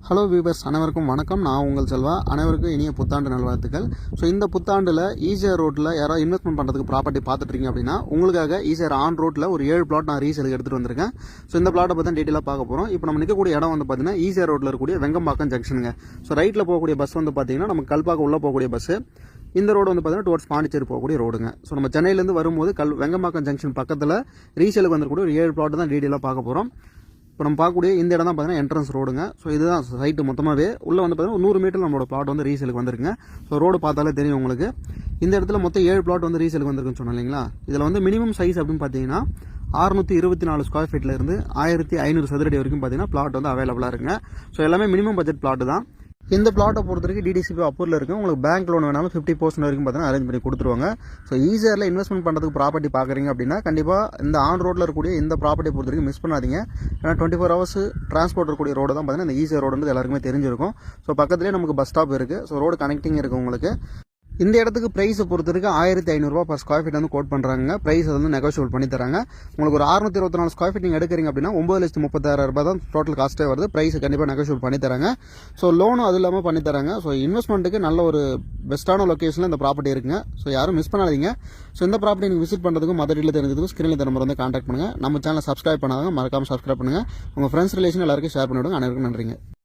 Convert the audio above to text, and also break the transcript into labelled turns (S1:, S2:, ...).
S1: Hello viewers, அனைவருக்கும் வணக்கம். நான் உங்கள் செல்வா. அனைவருக்கும் இனிய புத்தாண்டு நல்வாழ்த்துக்கள். ஸோ இந்த புத்தாண்டில் ஈசிஆர் ரோட்டில் யாராவது இன்வெஸ்ட்மெண்ட் பண்ணுறதுக்கு ப்ராப்பர்ட்டி பார்த்துட்ருக்கீங்க அப்படின்னா உங்களுக்காக ஈசிஆர் ஆன் ரோட்டில் ஒரு 7 பிளாட் நான் ரீசேலுக்கு எடுத்துகிட்டு வந்திருக்கேன். ஸோ இந்த பிளாட்டை பற்றி டீட்டெயிலாக பார்க்க போகிறோம். இப்போ நம்ம நிற்கக்கூடிய இடம் வந்து பார்த்தீங்கன்னா ஈசிஆர் ரோட்டில் இருக்கக்கூடிய வெங்கம்பாக்கம் ஜங்ஷனுங்க. ஸோ ரைட்டில் போகக்கூடிய பஸ் வந்து பார்த்தீங்கன்னா நம்ம கல்பாக்கம் உள்ளே போகக்கூடிய பஸ்ஸு. இந்த ரோடு வந்து பார்த்தீங்கன்னா டுவர்ட்ஸ் பாண்டிச்சேரி போகக்கூடிய ரோடுங்க. ஸோ நம்ம சென்னையிலேருந்து வரும்போது வெங்கம்பாக்கம் ஜங்ஷன் பக்கத்தில் ரீசேலுக்கு வந்துருக்கூடிய ஒரு 7 பிளாட் தான் டீட்டெயிலாக பார்க்க போகிறோம். இப்போ நம்ம பார்க்கக்கூடிய இந்த இடம் தான் பார்த்தீங்கன்னா என்ட்ரன்ஸ் ரோடுங்க. ஸோ இதுதான் சைட்டு மொத்தமாகவே உள்ளே வந்து பார்த்தீங்கன்னா 100 மீட்டர் நம்மளோட பிளாட் வந்து ரீசேலுக்கு வந்துருக்குங்க. ஸோ ரோடு பார்த்தாலே தெரியும் உங்களுக்கு. இந்த இடத்துல மொத்தம் 7 பிளாட் வந்து ரீசேலுக்கு வந்துருக்குன்னு சொன்னோம் இல்லைங்களா. இதில் வந்து மினிமம் சைஸ் அப்படின்னு பார்த்தீங்கன்னா 624 ஸ்கொயர் ஃபீட்டில் இருந்து 1500 சதுரடி வரைக்கும் பார்த்தீங்கன்னா பிளாட் வந்து அவைலபிளாக இருக்குங்க. ஸோ எல்லாமே மினிமம் பட்ஜெட் பிளாட் தான். இந்த பிளாட்டை பொறுத்த வரைக்கும் டிடிசிபி அப்ரூவல் இருக்குது. உங்களுக்கு பேங்க் லோன் வேணாலும் 50% வரைக்கும் பார்த்தீங்கன்னா அரேஞ்ச் பண்ணி கொடுத்துருவாங்க. ஸோ ஈசிஆரில் இன்வெஸ்ட்மெண்ட் பண்ணுறதுக்கு ப்ராப்பர்ட்டி பார்க்குறீங்க அப்படின்னா கண்டிப்பாக இந்த ஆன் ரோட்டில் இருக்கக்கூடிய இந்த ப்ராப்பர்ட்டி பொறுத்த வரைக்கும் மிஸ் பண்ணாதீங்க. ஏன்னா 24 ஹவர்ஸ் டிரான்ஸ்போர்ட் இருக்கக்கூடிய ரோடு தான் பார்த்தீங்கன்னா இந்த ஈசிஆர் ரோடு எல்லாருக்குமே தெரிஞ்சிருக்கும். ஸோ பக்கத்துலேயே நமக்கு பஸ் ஸ்டாப் இருக்குது. ஸோ ரோடு கனெக்டிங் இருக்குது உங்களுக்கு. இந்த இடத்துக்கு ப்ரைஸை பொறுத்த வரைக்கும் 1500 பர் ஸ்கொயர் ஃபீட் வந்து கோட் பண்ணுறாங்க. ப்ரைஸ் வந்து நெகோஷியபிள் பண்ணி தராங்க. உங்களுக்கு ஒரு 624 ஸ்கொயர் ஃபீட் நீங்கள் எடுக்கிறீங்க அப்படின்னா 9,36,000 தான் டோட்டல் காஸ்ட்டே வருது. ப்ரைஸ் கண்டிப்பாக நெகோஷியபிள் பண்ணி தராங்க. ஸோ லோனும் அது இல்லாமல் பண்ணி தராங்க. ஸோ இன்வெஸ்ட்மெண்ட்டுக்கு நல்ல ஒரு பெஸ்ட்டான லொக்கேஷனில் இந்த ப்ராப்பர்ட்டி இருக்குங்க. ஸோ யாரும் மிஸ் பண்ணாதீங்க. ஸோ இந்த ப்ராப்பர்ட்டி நீங்கள் விசிட் பண்ணுறதுக்கும் மற்ற டீட்டெயில் தெரிஞ்சதுக்கும் ஸ்க்ரீனில் நம்பர் வந்து கான்டாக்ட் பண்ணுங்கள். நம்ம சேனலை சப்ஸ்கிரைப் பண்ணாதவங்க மறக்காமல் சப்ஸ்கிரைப் பண்ணுங்கள். உங்கள் ஃப்ரெண்ட்ஸ் ரிலேஷன் எல்லாருக்கும் ஷேர் பண்ணிவிடுங்க. அனைவருக்கும் நன்றிங்க.